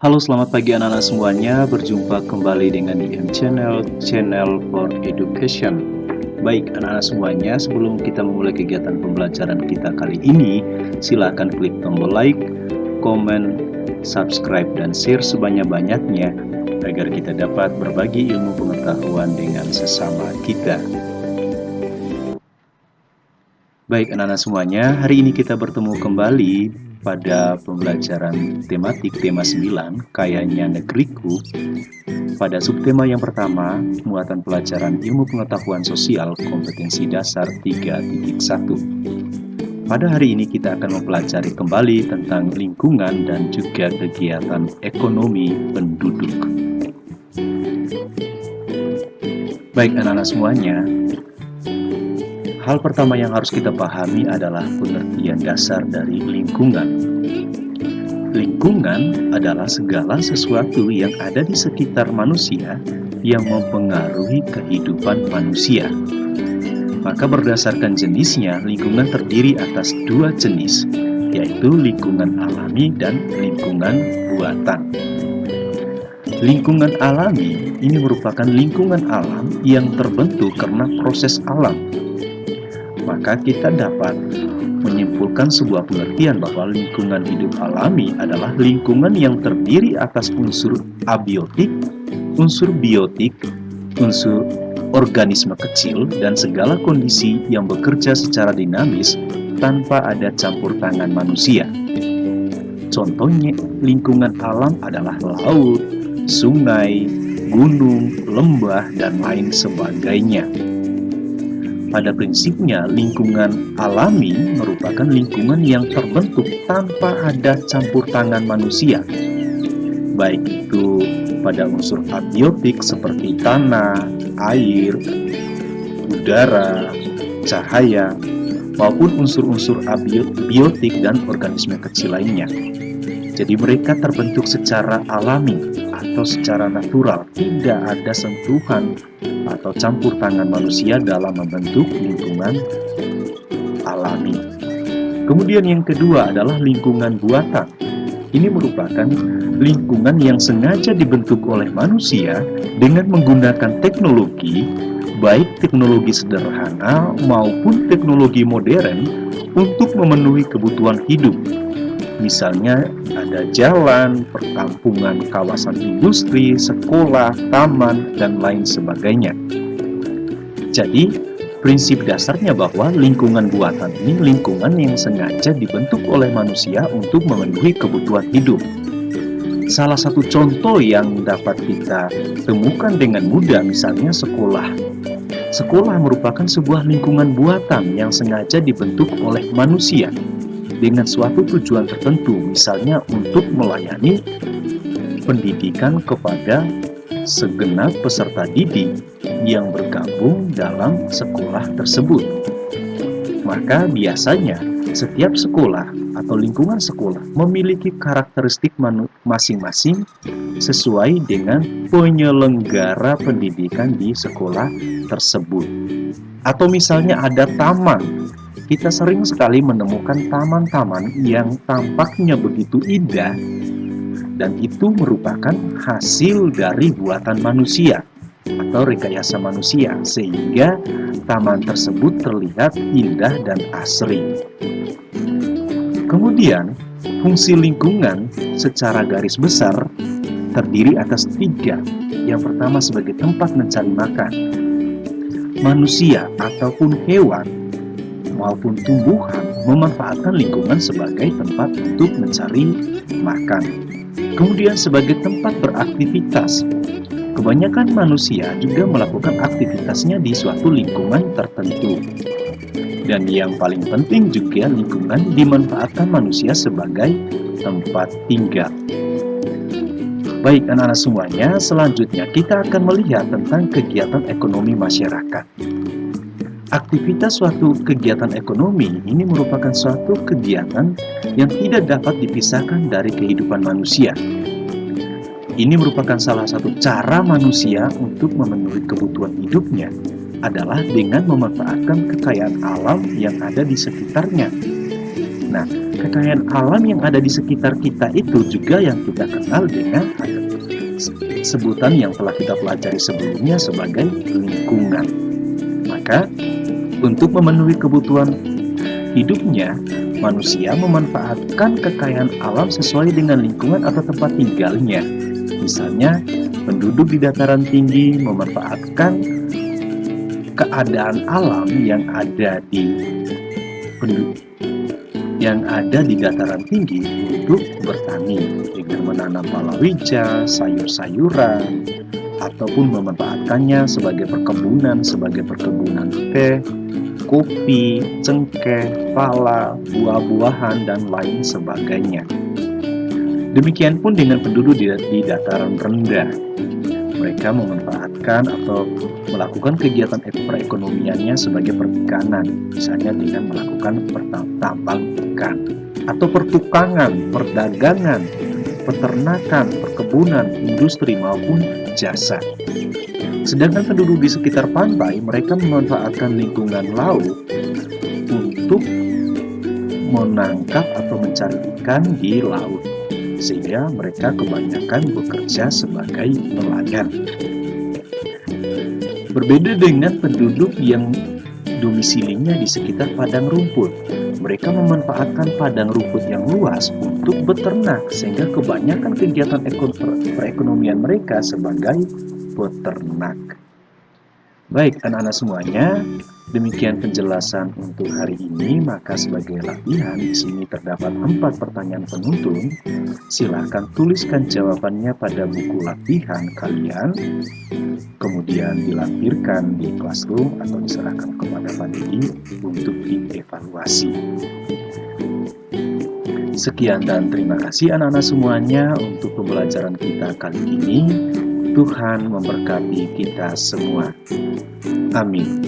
Halo, selamat pagi anak-anak semuanya. Berjumpa kembali dengan IM Channel, Channel for Education. Baik anak-anak semuanya, sebelum kita memulai kegiatan pembelajaran kita kali ini, silakan klik tombol like, komen, subscribe, dan share sebanyak-banyaknya agar kita dapat berbagi ilmu pengetahuan dengan sesama kita. Baik anak-anak semuanya, hari ini kita bertemu kembali pada pembelajaran tematik tema 9, Kayanya Negeriku. Pada subtema yang pertama, muatan pelajaran ilmu pengetahuan sosial kompetensi dasar 3.1. Pada hari ini kita akan mempelajari kembali tentang lingkungan dan juga kegiatan ekonomi penduduk. Baik anak-anak semuanya, hal pertama yang harus kita pahami adalah pengertian dasar dari lingkungan. Lingkungan adalah segala sesuatu yang ada di sekitar manusia yang mempengaruhi kehidupan manusia. Maka berdasarkan jenisnya, lingkungan terdiri atas dua jenis, yaitu lingkungan alami dan lingkungan buatan. Lingkungan alami ini merupakan lingkungan alam yang terbentuk karena proses alam. Maka kita dapat menyimpulkan sebuah pengertian bahwa lingkungan hidup alami adalah lingkungan yang terdiri atas unsur abiotik, unsur biotik, unsur organisme kecil, dan segala kondisi yang bekerja secara dinamis tanpa ada campur tangan manusia. Contohnya, lingkungan alam adalah laut, sungai, gunung, lembah, dan lain sebagainya. Pada prinsipnya, lingkungan alami merupakan lingkungan yang terbentuk tanpa ada campur tangan manusia. Baik itu pada unsur abiotik seperti tanah, air, udara, cahaya, maupun unsur-unsur abiotik dan organisme kecil lainnya. Jadi mereka terbentuk secara alami atau secara natural, tidak ada sentuhan atau campur tangan manusia dalam membentuk lingkungan alami. Kemudian yang kedua adalah lingkungan buatan. Ini merupakan lingkungan yang sengaja dibentuk oleh manusia dengan menggunakan teknologi, baik teknologi sederhana maupun teknologi modern untuk memenuhi kebutuhan hidup. Misalnya ada jalan, perkampungan, kawasan industri, sekolah, taman, dan lain sebagainya. Jadi, prinsip dasarnya bahwa lingkungan buatan ini lingkungan yang sengaja dibentuk oleh manusia untuk memenuhi kebutuhan hidup. Salah satu contoh yang dapat kita temukan dengan mudah misalnya sekolah. Sekolah merupakan sebuah lingkungan buatan yang sengaja dibentuk oleh manusia dengan suatu tujuan tertentu, misalnya untuk melayani pendidikan kepada segenap peserta didik yang bergabung dalam sekolah tersebut. Maka biasanya setiap sekolah atau lingkungan sekolah memiliki karakteristik masing-masing sesuai dengan penyelenggara pendidikan di sekolah tersebut. Atau misalnya ada taman. Kita sering sekali menemukan taman-taman yang tampaknya begitu indah dan itu merupakan hasil dari buatan manusia atau rekayasa manusia sehingga taman tersebut terlihat indah dan asri. Kemudian, fungsi lingkungan secara garis besar terdiri atas tiga. Yang pertama sebagai tempat mencari makan. Manusia ataupun hewan maupun tumbuhan memanfaatkan lingkungan sebagai tempat untuk mencari makan. Kemudian sebagai tempat beraktivitas. Kebanyakan manusia juga melakukan aktivitasnya di suatu lingkungan tertentu. Dan yang paling penting juga lingkungan dimanfaatkan manusia sebagai tempat tinggal. Baik anak-anak semuanya, selanjutnya kita akan melihat tentang kegiatan ekonomi masyarakat. Aktivitas suatu kegiatan ekonomi ini merupakan suatu kegiatan yang tidak dapat dipisahkan dari kehidupan manusia. Ini merupakan salah satu cara manusia untuk memenuhi kebutuhan hidupnya adalah dengan memanfaatkan kekayaan alam yang ada di sekitarnya. Nah, kekayaan alam yang ada di sekitar kita itu juga yang kita kenal dengan sebutan yang telah kita pelajari sebelumnya sebagai lingkungan. Maka, untuk memenuhi kebutuhan hidupnya, manusia memanfaatkan kekayaan alam sesuai dengan lingkungan atau tempat tinggalnya. Misalnya, penduduk di dataran tinggi memanfaatkan keadaan alam yang ada di dataran tinggi untuk bertani dengan menanam palawija, sayur-sayuran, ataupun memanfaatkannya sebagai perkebunan teh, kopi, cengkeh, pala, buah-buahan, dan lain sebagainya. Demikian pun dengan penduduk di dataran rendah. Mereka memanfaatkan atau melakukan kegiatan perekonomiannya sebagai perikanan, misalnya dengan melakukan tambang ikan, atau pertukangan, perdagangan, peternakan, perkebunan, industri, maupun jasa. Sedangkan penduduk di sekitar pantai, mereka memanfaatkan lingkungan laut untuk menangkap atau mencari ikan di laut, sehingga mereka kebanyakan bekerja sebagai nelayan. Berbeda dengan penduduk yang domisilinya di sekitar padang rumput, mereka memanfaatkan padang rumput yang luas untuk beternak, sehingga kebanyakan kegiatan perekonomian mereka sebagai peternak. Baik, anak-anak semuanya, demikian penjelasan untuk hari ini. Maka sebagai latihan, di sini terdapat 4 pertanyaan penuntun. Silahkan tuliskan jawabannya pada buku latihan kalian, kemudian dilampirkan di classroom atau diserahkan kepada Pak Didi untuk dievaluasi. Sekian dan terima kasih anak-anak semuanya untuk pembelajaran kita kali ini. Tuhan memberkati kita semua. Amin.